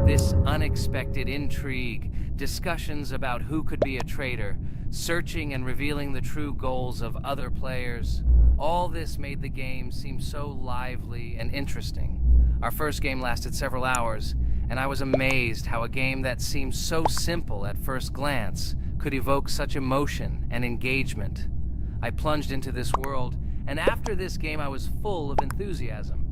This unexpected intrigue, discussions about who could be a traitor, searching and revealing the true goals of other players. All this made the game seem so lively and interesting. Our first game lasted several hours, and I was amazed how a game that seemed so simple at first glance could evoke such emotion and engagement. I plunged into this world, and after this game I was full of enthusiasm.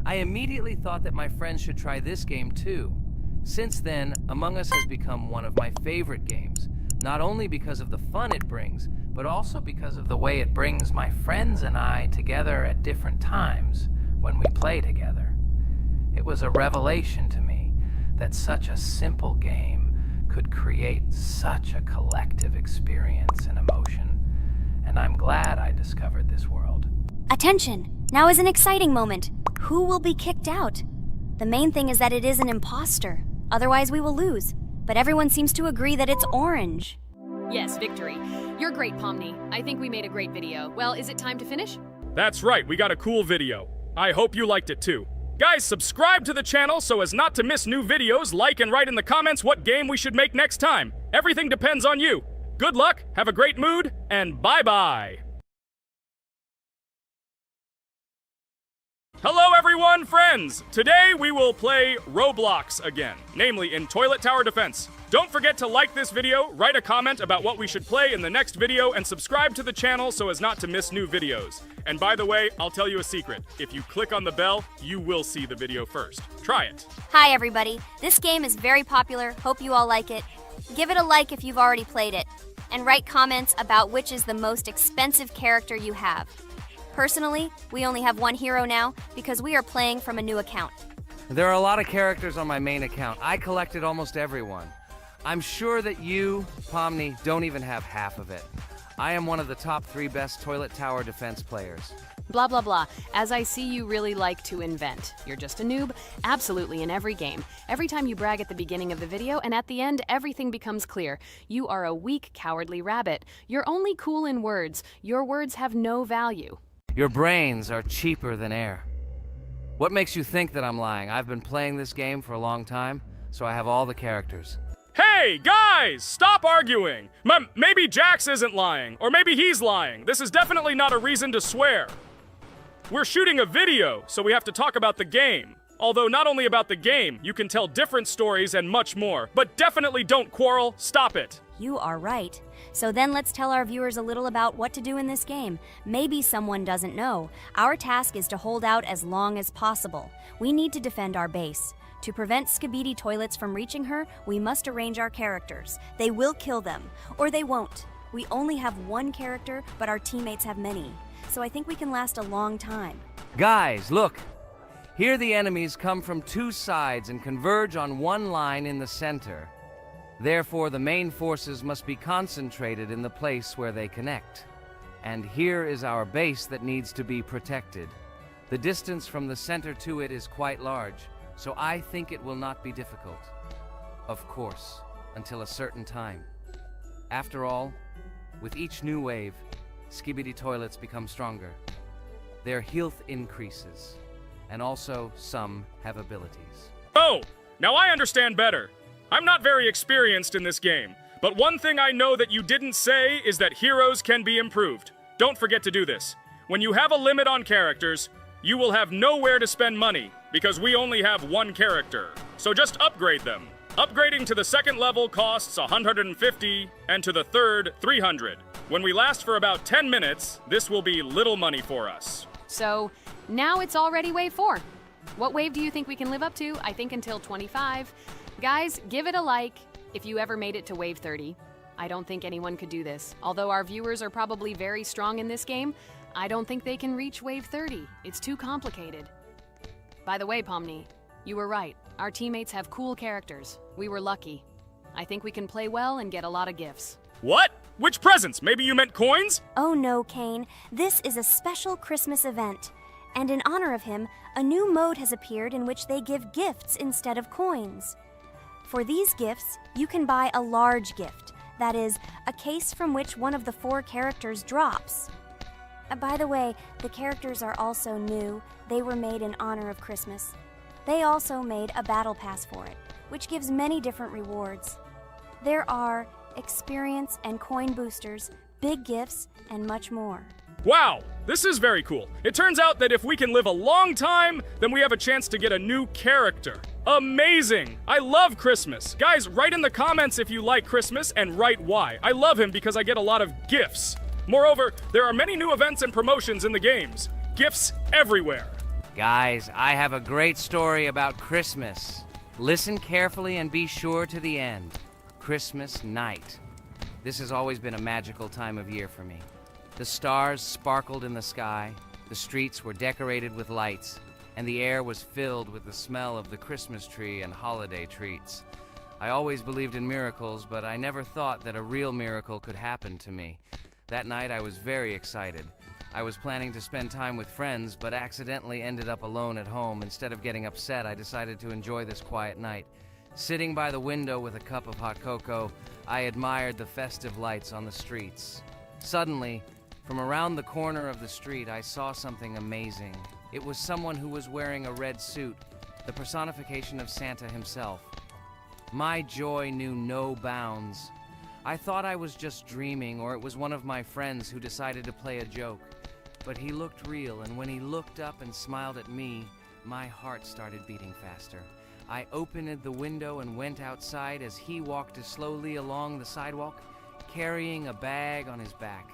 I immediately thought that my friends should try this game too. Since then, Among Us has become one of my favorite games, not only because of the fun it brings, but also because of the way it brings my friends and I together at different times when we play together. It was a revelation to me that such a simple game could create such a collective experience and emotion. And I'm glad I discovered this world. Attention! Now is an exciting moment. Who will be kicked out? The main thing is that it is an imposter. Otherwise we will lose. But everyone seems to agree that it's orange. Yes, victory. You're great, Pomni. I think we made a great video. Well, is it time to finish? That's right, we got a cool video. I hope you liked it too. Guys, subscribe to the channel so as not to miss new videos, like and write in the comments what game we should make next time. Everything depends on you. Good luck, have a great mood, and bye-bye. Hello everyone, friends! Today we will play Roblox again, namely in Toilet Tower Defense. Don't forget to like this video, write a comment about what we should play in the next video, and subscribe to the channel so as not to miss new videos. And by the way, I'll tell you a secret. If you click on the bell, you will see the video first. Try it. Hi everybody. This game is very popular. Hope you all like it. Give it a like if you've already played it. And write comments about which is the most expensive character you have. Personally, we only have one hero now because we are playing from a new account. There are a lot of characters on my main account. I collected almost everyone. I'm sure that you, Pomni, don't even have half of it. I am one of the top 3 best Toilet Tower Defense players. Blah, blah, blah. As I see, you really like to invent. You're just a noob, absolutely in every game. Every time you brag at the beginning of the video, and at the end, everything becomes clear. You are a weak, cowardly rabbit. You're only cool in words. Your words have no value. Your brains are cheaper than air. What makes you think that I'm lying? I've been playing this game for a long time, so I have all the characters. Hey, guys! Stop arguing! Maybe Jax isn't lying, or maybe he's lying. This is definitely not a reason to swear. We're shooting a video, so we have to talk about the game. Although not only about the game, you can tell different stories and much more. But definitely don't quarrel. Stop it. You are right. So then let's tell our viewers a little about what to do in this game. Maybe someone doesn't know. Our task is to hold out as long as possible. We need to defend our base. To prevent Skibidi Toilets from reaching her, we must arrange our characters. They will kill them, or they won't. We only have one character, but our teammates have many. So I think we can last a long time. Guys, look! Here the enemies come from 2 sides and converge on one line in the center. Therefore, the main forces must be concentrated in the place where they connect. And here is our base that needs to be protected. The distance from the center to it is quite large, so I think it will not be difficult. Of course, until a certain time. After all, with each new wave, Skibidi Toilets become stronger. Their health increases, and also some have abilities. Oh, now I understand better. I'm not very experienced in this game, but one thing I know that you didn't say is that heroes can be improved. Don't forget to do this. When you have a limit on characters, you will have nowhere to spend money because we only have one character. So just upgrade them. Upgrading to the second level costs 150 and to the third 300. When we last for about 10 minutes, this will be little money for us. So now it's already wave 4. What wave do you think we can live up to? I think until 25. Guys, give it a like if you ever made it to wave 30. I don't think anyone could do this. Although our viewers are probably very strong in this game, I don't think they can reach wave 30. It's too complicated. By the way, Pomni, you were right. Our teammates have cool characters. We were lucky. I think we can play well and get a lot of gifts. What? Which presents? Maybe you meant coins? Oh no, Kane. This is a special Christmas event. And in honor of him, a new mode has appeared in which they give gifts instead of coins. For these gifts, you can buy a large gift. That is, a case from which one of the 4 characters drops. By the way, the characters are also new. They were made in honor of Christmas. They also made a battle pass for it, which gives many different rewards. There are experience and coin boosters, big gifts, and much more. Wow, this is very cool. It turns out that if we can live a long time, then we have a chance to get a new character. Amazing! I love Christmas. Guys, write in the comments if you like Christmas and write why. I love him because I get a lot of gifts. Moreover, there are many new events and promotions in the games. Gifts everywhere. Guys, I have a great story about Christmas. Listen carefully and be sure to the end. Christmas night. This has always been a magical time of year for me. The stars sparkled in the sky, the streets were decorated with lights, and the air was filled with the smell of the Christmas tree and holiday treats. I always believed in miracles, but I never thought that a real miracle could happen to me. That night I was very excited. I was planning to spend time with friends, but accidentally ended up alone at home. Instead of getting upset, I decided to enjoy this quiet night. Sitting by the window with a cup of hot cocoa, I admired the festive lights on the streets. Suddenly, from around the corner of the street, I saw something amazing. It was someone who was wearing a red suit, the personification of Santa himself. My joy knew no bounds. I thought I was just dreaming, or it was one of my friends who decided to play a joke. But he looked real, and when he looked up and smiled at me, my heart started beating faster. I opened the window and went outside as he walked slowly along the sidewalk, carrying a bag on his back,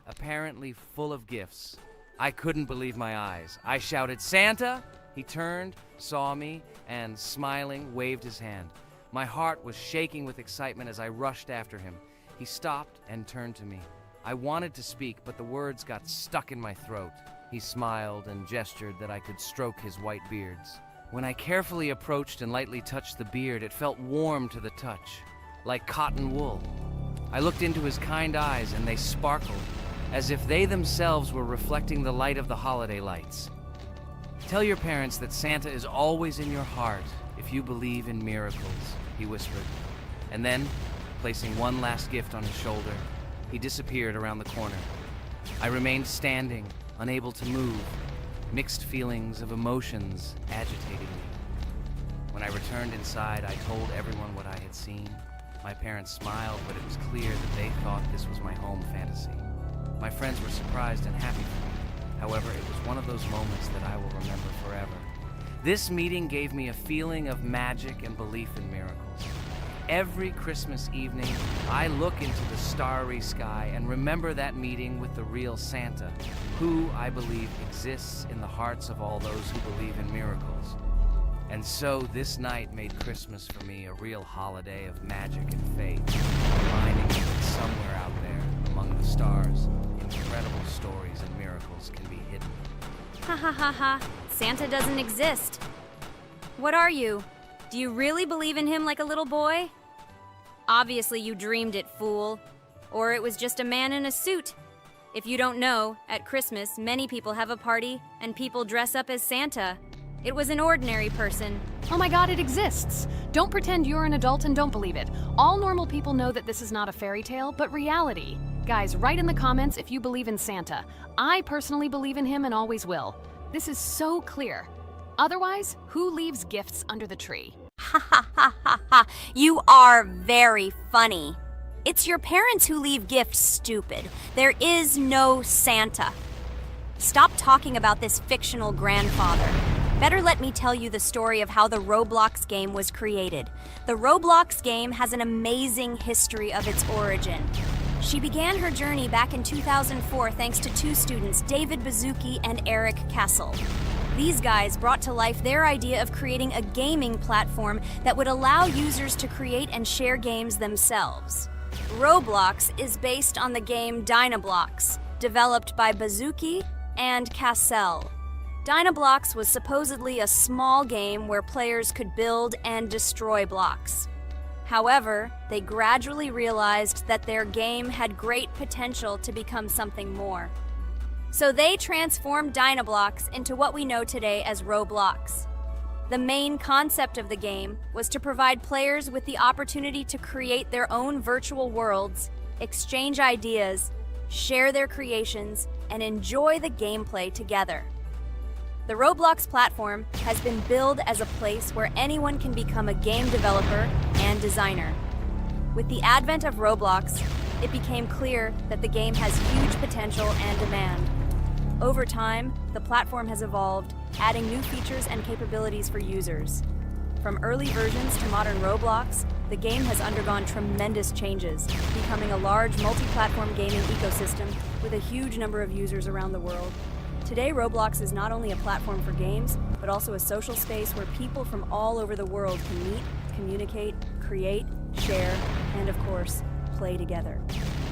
apparently full of gifts. I couldn't believe my eyes. I shouted, "Santa!" He turned, saw me, and smiling, waved his hand. My heart was shaking with excitement as I rushed after him. He stopped and turned to me. I wanted to speak, but the words got stuck in my throat. He smiled and gestured that I could stroke his white beards. When I carefully approached and lightly touched the beard, it felt warm to the touch, like cotton wool. I looked into his kind eyes, and they sparkled, as if they themselves were reflecting the light of the holiday lights. "Tell your parents that Santa is always in your heart if you believe in miracles," he whispered. And then, placing one last gift on his shoulder, he disappeared around the corner. I remained standing, unable to move. Mixed feelings of emotions agitating me. When I returned inside, I told everyone what I had seen. My parents smiled, but it was clear that they thought this was my home fantasy. My friends were surprised and happy for me. However, it was one of those moments that I will remember forever. This meeting gave me a feeling of magic and belief in miracles. Every Christmas evening, I look into the starry sky and remember that meeting with the real Santa, who, I believe, exists in the hearts of all those who believe in miracles. And so this night made Christmas for me a real holiday of magic and faith, reminding me that somewhere out there, among the stars, incredible stories and miracles can be hidden. Ha ha ha ha. Santa doesn't exist. What are you? Do you really believe in him like a little boy? Obviously you dreamed it, fool. Or it was just a man in a suit. If you don't know, at Christmas, many people have a party and people dress up as Santa. It was an ordinary person. Oh my god, it exists! Don't pretend you're an adult and don't believe it. All normal people know that this is not a fairy tale, but reality. Guys, write in the comments if you believe in Santa. I personally believe in him and always will. This is so clear. Otherwise, who leaves gifts under the tree? Ha ha ha ha ha. You are very funny. It's your parents who leave gifts, stupid. There is no Santa. Stop talking about this fictional grandfather. Better let me tell you the story of how the Roblox game was created. The Roblox game has an amazing history of its origin. She began her journey back in 2004 thanks to two students, David Bazuki and Eric Castle. These guys brought to life their idea of creating a gaming platform that would allow users to create and share games themselves. Roblox is based on the game Dynablox, developed by Bazuki and Cassell. Dynablox was supposedly a small game where players could build and destroy blocks. However, they gradually realized that their game had great potential to become something more. So they transformed Dynablox into what we know today as Roblox. The main concept of the game was to provide players with the opportunity to create their own virtual worlds, exchange ideas, share their creations, and enjoy the gameplay together. The Roblox platform has been billed as a place where anyone can become a game developer and designer. With the advent of Roblox, it became clear that the game has huge potential and demand. Over time, the platform has evolved, adding new features and capabilities for users. From early versions to modern Roblox, the game has undergone tremendous changes, becoming a large multi-platform gaming ecosystem with a huge number of users around the world. Today, Roblox is not only a platform for games, but also a social space where people from all over the world can meet, communicate, create, share, and of course, play together.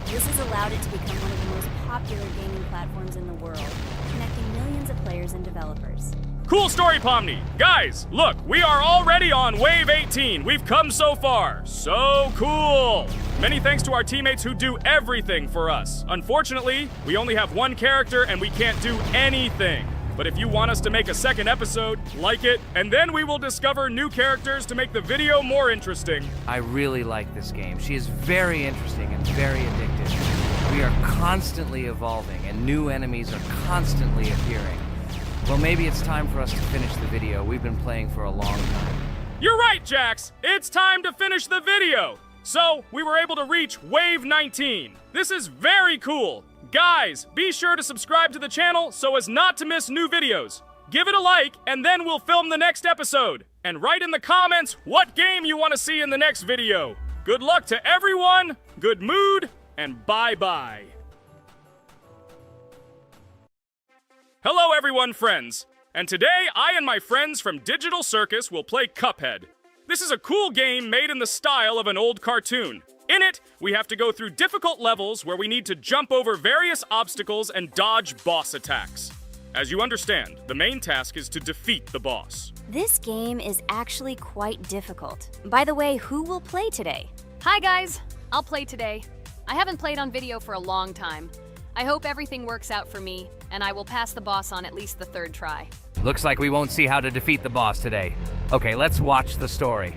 This has allowed it to become one of the most popular gaming platforms in the world, connecting millions of players and developers. Cool story, Pomni. Guys, look, we are already on Wave 18. We've come so far. So cool. Many thanks to our teammates who do everything for us. Unfortunately, we only have one character and we can't do anything. But if you want us to make a second episode, like it, and then we will discover new characters to make the video more interesting. I really like this game. She is very interesting and very addictive. We are constantly evolving and new enemies are constantly appearing. Well, maybe it's time for us to finish the video. We've been playing for a long time. You're right, Jax. It's time to finish the video. So, we were able to reach Wave 19. This is very cool. Guys, be sure to subscribe to the channel so as not to miss new videos. Give it a like, and then we'll film the next episode. And write in the comments what game you want to see in the next video. Good luck to everyone, good mood, and bye-bye. Hello everyone, friends. And today, I and my friends from Digital Circus will play Cuphead. This is a cool game made in the style of an old cartoon. In it, we have to go through difficult levels where we need to jump over various obstacles and dodge boss attacks. As you understand, the main task is to defeat the boss. This game is actually quite difficult. By the way, who will play today? Hi guys, I'll play today. I haven't played on video for a long time. I hope everything works out for me, and I will pass the boss on at least the third try. Looks like we won't see how to defeat the boss today. Okay, let's watch the story.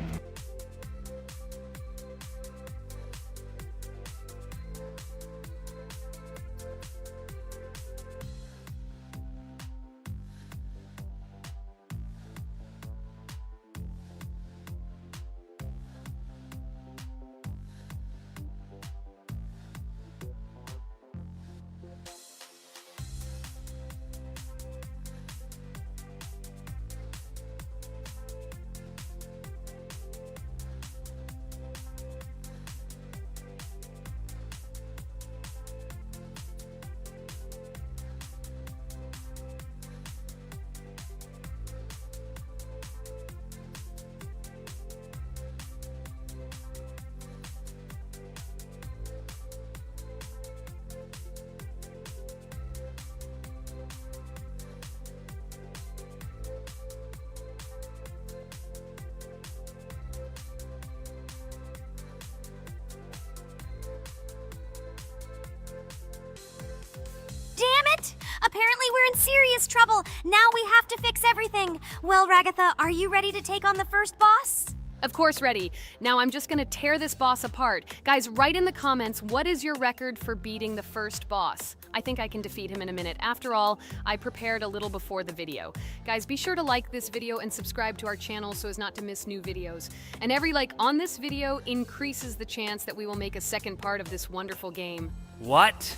Apparently we're in serious trouble. Now we have to fix everything. Well, Ragatha, are you ready to take on the first boss? Of course ready. Now I'm just gonna tear this boss apart. Guys, write in the comments, what is your record for beating the first boss? I think I can defeat him in a minute. After all, I prepared a little before the video. Guys, be sure to like this video and subscribe to our channel so as not to miss new videos. And every like on this video increases the chance that we will make a second part of this wonderful game. What?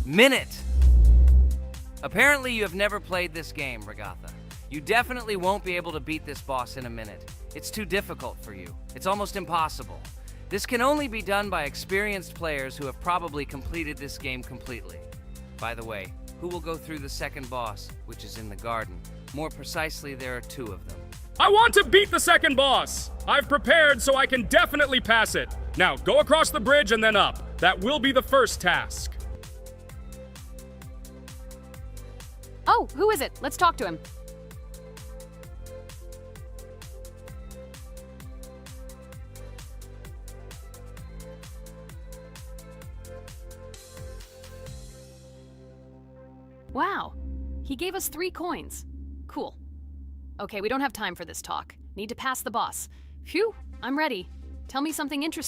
Minute! Apparently you have never played this game, Regatha. You definitely won't be able to beat this boss in a minute. It's too difficult for you. It's almost impossible. This can only be done by experienced players who have probably completed this game completely. By the way, who will go through the second boss, which is in the garden? More precisely, there are 2 of them. I want to beat the second boss! I've prepared so I can definitely pass it. Now, go across the bridge and then up. That will be the first task. Oh, who is it? Let's talk to him. Wow, he gave us 3 coins. Cool. Okay, we don't have time for this talk. Need to pass the boss. Phew, I'm ready. Tell me something interesting.